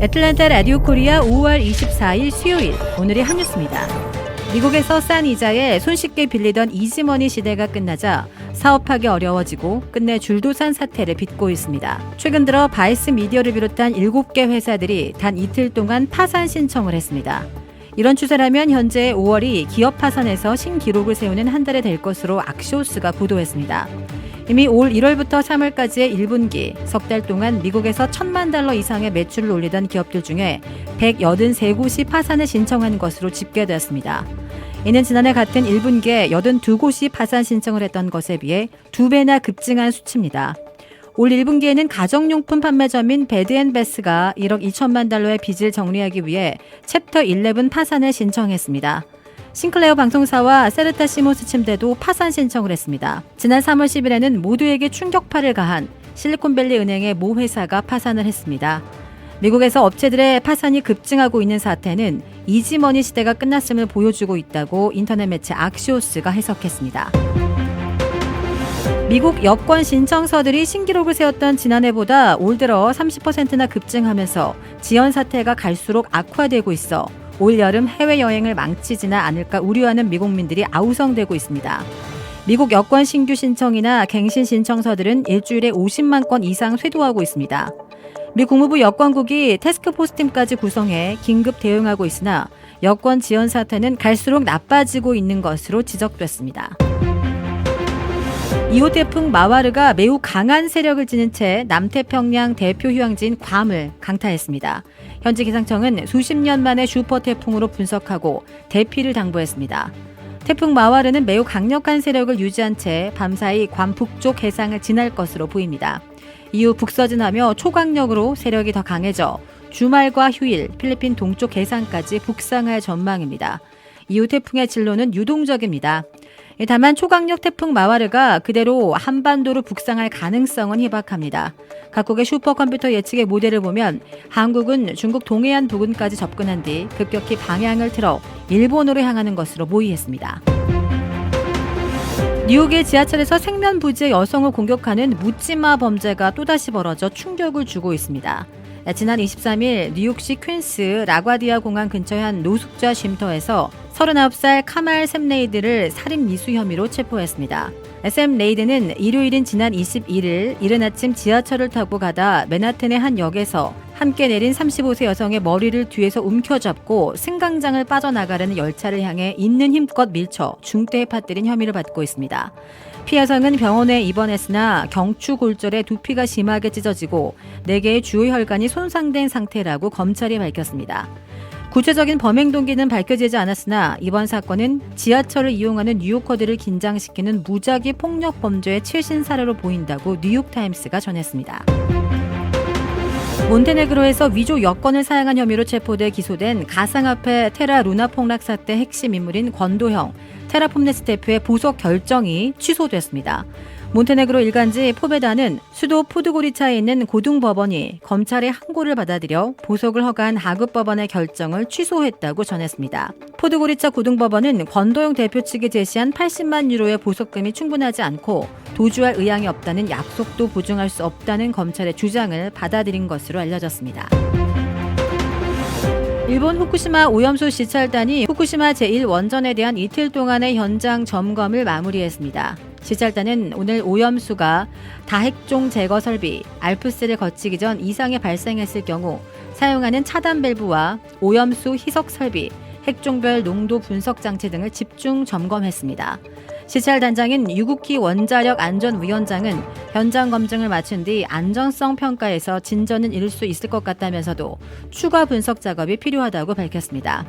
애틀랜타 라디오 코리아 5월 24일 수요일, 오늘의 한 뉴스입니다. 미국에서 싼 이자에 손쉽게 빌리던 이지머니 시대가 끝나자 사업하기 어려워지고 끝내 줄도산 사태를 빚고 있습니다. 최근 들어 바이스 미디어를 비롯한 7개 회사들이 단 이틀 동안 파산 신청을 했습니다. 이런 추세라면 현재 5월이 기업 파산에서 신기록을 세우는 한 달이 될 것으로 악시오스가 보도했습니다. 이미 올 1월부터 3월까지의 1분기 석 달 동안 미국에서 $10,000,000 이상의 매출을 올리던 기업들 중에 183곳이 파산을 신청한 것으로 집계되었습니다. 이는 지난해 같은 1분기에 82곳이 파산 신청을 했던 것에 비해 2배나 급증한 수치입니다. 올 1분기에는 가정용품 판매점인 베드앤베스가 $1억 2천만 달러의 빚을 정리하기 위해 챕터 11 파산을 신청했습니다. 싱클레어 방송사와 세르타 시몬스 침대도 파산 신청을 했습니다. 지난 3월 10일에는 모두에게 충격파를 가한 실리콘밸리 은행의 모 회사가 파산을 했습니다. 미국에서 업체들의 파산이 급증하고 있는 사태는 이지머니 시대가 끝났음을 보여주고 있다고 인터넷 매체 악시오스가 해석했습니다. 미국 여권 신청서들이 신기록을 세웠던 지난해보다 올 들어 30%나 급증하면서 지연 사태가 갈수록 악화되고 있어 올 여름 해외여행을 망치지는 않을까 우려하는 미국민들이 아우성되고 있습니다. 미국 여권 신규 신청이나 갱신 신청서들은 일주일에 50만 건 이상 쇄도하고 있습니다. 미 국무부 여권국이 태스크포스 팀까지 구성해 긴급 대응하고 있으나 여권 지연 사태는 갈수록 나빠지고 있는 것으로 지적됐습니다. 2호 태풍 마와르가 매우 강한 세력을 지닌 채 남태평양 대표 휴양지인 괌을 강타했습니다. 현지 기상청은 수십 년 만에 슈퍼 태풍으로 분석하고 대피를 당부했습니다. 태풍 마와르는 매우 강력한 세력을 유지한 채 밤사이 괌 북쪽 해상을 지날 것으로 보입니다. 이후 북서진하며 초강력으로 세력이 더 강해져 주말과 휴일 필리핀 동쪽 해상까지 북상할 전망입니다. 이후 태풍의 진로는 유동적입니다. 다만 초강력 태풍 마와르가 그대로 한반도로 북상할 가능성은 희박합니다. 각국의 슈퍼컴퓨터 예측의 모델을 보면 한국은 중국 동해안 부근까지 접근한 뒤 급격히 방향을 틀어 일본으로 향하는 것으로 모의했습니다. 뉴욕의 지하철에서 생면부지의 여성을 공격하는 묻지마 범죄가 또다시 벌어져 충격을 주고 있습니다. 지난 23일 뉴욕시 퀸스 라과디아 공항 근처의 한 노숙자 쉼터에서 39살 카말 샘 레이드를 살인 미수 혐의로 체포했습니다. 샘 레이드는 일요일인 지난 21일 이른 아침 지하철을 타고 가다 맨하튼의 한 역에서 함께 내린 35세 여성의 머리를 뒤에서 움켜잡고 승강장을 빠져나가려는 열차를 향해 있는 힘껏 밀쳐 중대에 파뜨린 혐의를 받고 있습니다. 피해 여성은 병원에 입원했으나 경추 골절에 두피가 심하게 찢어지고 4개의 주요 혈관이 손상된 상태라고 검찰이 밝혔습니다. 구체적인 범행 동기는 밝혀지지 않았으나 이번 사건은 지하철을 이용하는 뉴요커들을 긴장시키는 무작위 폭력 범죄의 최신 사례로 보인다고 뉴욕타임스가 전했습니다. 몬테네그로에서 위조 여권을 사용한 혐의로 체포돼 기소된 가상화폐 테라 루나 폭락 사태 핵심 인물인 권도형 테라폼네스 대표의 보석 결정이 취소됐습니다. 몬테네그로 일간지 포베다는 수도 포드고리차에 있는 고등법원이 검찰의 항고를 받아들여 보석을 허가한 하급법원의 결정을 취소했다고 전했습니다. 포드고리차 고등법원은 권도영 대표 측이 제시한 80만 유로의 보석금이 충분하지 않고 도주할 의향이 없다는 약속도 보증할 수 없다는 검찰의 주장을 받아들인 것으로 알려졌습니다. 일본 후쿠시마 오염수 시찰단이 후쿠시마 제1원전에 대한 이틀 동안의 현장 점검을 마무리했습니다. 시찰단은 오늘 오염수가 다핵종 제거 설비 알프스를 거치기 전 이상이 발생했을 경우 사용하는 차단 밸브와 오염수 희석 설비, 핵종별 농도 분석 장치 등을 집중 점검했습니다. 시찰단장인 유구키 원자력 안전위원장은 현장 검증을 마친 뒤 안전성 평가에서 진전은 이룰 수 있을 것 같다면서도 추가 분석 작업이 필요하다고 밝혔습니다.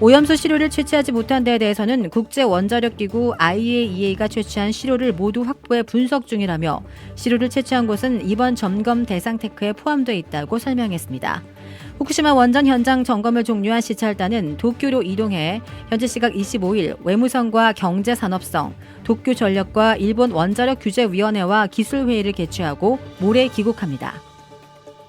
오염수 시료를 채취하지 못한 데에 대해서는 국제원자력기구 IAEA가 채취한 시료를 모두 확보해 분석 중이라며 시료를 채취한 곳은 이번 점검 대상 테크에 포함되어 있다고 설명했습니다. 후쿠시마 원전 현장 점검을 종료한 시찰단은 도쿄로 이동해 현지 시각 25일 외무성과 경제산업성, 도쿄전력과 일본 원자력규제위원회와 기술회의를 개최하고 모레 귀국합니다.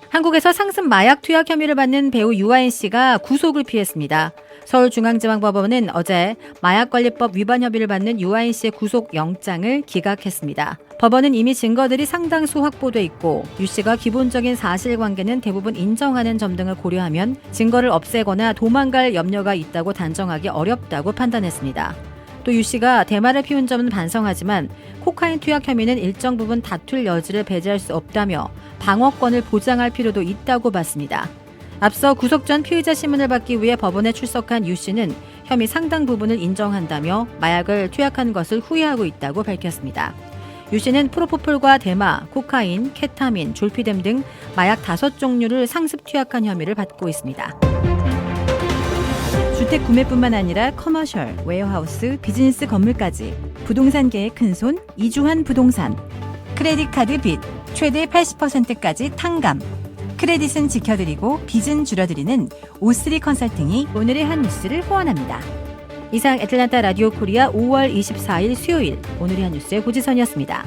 한국에서 상습 마약 투약 혐의를 받는 배우 유아인 씨가 구속을 피했습니다. 서울중앙지방법원은 어제 마약관리법 위반 혐의를 받는 유아인 씨의 구속영장을 기각했습니다. 법원은 이미 증거들이 상당수 확보돼 있고 유 씨가 기본적인 사실관계는 대부분 인정하는 점 등을 고려하면 증거를 없애거나 도망갈 염려가 있다고 단정하기 어렵다고 판단했습니다. 또 유 씨가 대마를 피운 점은 반성하지만 코카인 투약 혐의는 일정 부분 다툴 여지를 배제할 수 없다며 방어권을 보장할 필요도 있다고 봤습니다. 앞서 구속 전 피의자 신문을 받기 위해 법원에 출석한 유 씨는 혐의 상당 부분을 인정한다며 마약을 투약한 것을 후회하고 있다고 밝혔습니다. 유 씨는 프로포폴과 대마, 코카인, 케타민, 졸피뎀 등 마약 5종류를 상습 투약한 혐의를 받고 있습니다. 주택 구매뿐만 아니라 커머셜, 웨어하우스, 비즈니스 건물까지 부동산계의 큰손 이주환 부동산. 크레딧 카드 빚 최대 80%까지 탕감. 크레딧은 지켜드리고 빚은 줄여드리는 O3 컨설팅이 오늘의 한 뉴스를 후원합니다. 이상 애틀란타 라디오 코리아 5월 24일 수요일 오늘의 한 뉴스의 고지선이었습니다.